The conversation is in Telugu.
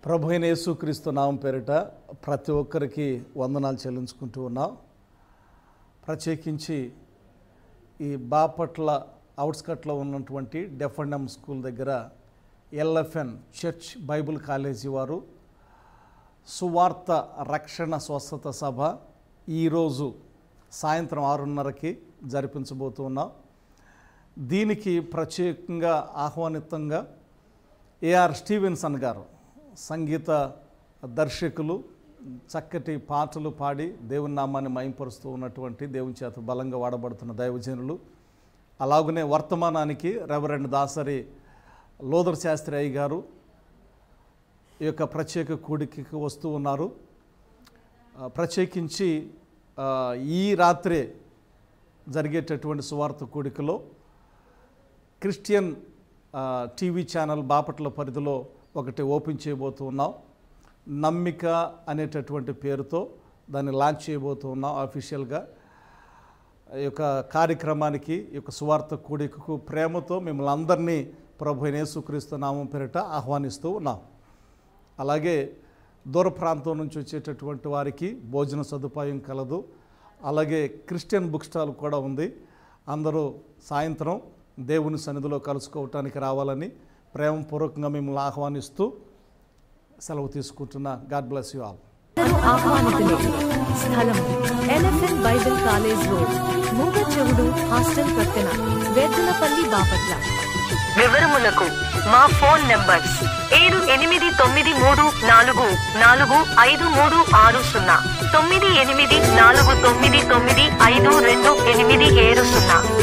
ప్రభు అయిన యేసుక్రీస్తు నామం పేరిట ప్రతి ఒక్కరికి వందనాలు చెల్లించుకుంటూ ఉన్నాం. ప్రత్యేకించి ఈ బాపట్ల అవుట్స్కట్లో ఉన్నటువంటి డెఫ్ అండ్ డమ్ స్కూల్ దగ్గర ఎల్ఎఫ్ఎన్ చర్చ్ బైబిల్ కాలేజీ వారు సువార్త రక్షణ స్వస్థత సభ ఈరోజు సాయంత్రం 6:30కి జరిపించబోతున్నాం. దీనికి ప్రత్యేకంగా ఆహ్వానితంగా ఏఆర్ స్టీవెన్సన్ గారు సంగీత దర్శకులు చక్కటి పాటలు పాడి దేవుని నామాన్ని మహింపరుస్తూ ఉన్నటువంటి దేవుని చేత బలంగా వాడబడుతున్న దైవజనులు, అలాగనే వర్తమానానికి రెవరెండ్ దాసరి లోదర్ శాస్త్రి అయ్య గారు ఈ యొక్క ప్రత్యేక కూడికి వస్తూ ఉన్నారు. ప్రత్యేకించి ఈ రాత్రే జరిగేటటువంటి సువార్త కూడికలో క్రిస్టియన్ టీవీ ఛానల్ బాపట్ల పరిధిలో ఒకటి ఓపెన్ చేయబోతున్నాం. నమ్మిక అనేటటువంటి పేరుతో దాన్ని లాంచ్ చేయబోతున్నాం అఫీషియల్గా. ఈ యొక్క కార్యక్రమానికి ఈ యొక్క సువార్త కూడికకు ప్రేమతో మిమ్మల్ని అందరినీ ప్రభు అయిన యేసుక్రీస్తు నామం పేరిట ఆహ్వానిస్తూ ఉన్నాం. అలాగే దూర ప్రాంతం నుంచి వచ్చేటటువంటి వారికి భోజన సదుపాయం కలదు. అలాగే క్రిస్టియన్ బుక్ స్టాల్ కూడా ఉంది. అందరూ సాయంత్రం దేవుని సన్నిధిలో కలుసుకోవటానికి రావాలని ప్రేమపూర్వకంగా మిమ్మల్ని ఆహ్వానిస్తూ సెలవు తీసుకుంటున్నా. God bless you all. స్థలం ఎల్ఎఫ్ఎన్ బైబిల్ కాలేజ్ రోడ్, మూగచెవుడు హాస్టల్ ప్రక్కన, వేదనపల్లి, బాపట్ల. వివరములకు మా ఫోన్ నంబర్స్ 7893445360 9849995280.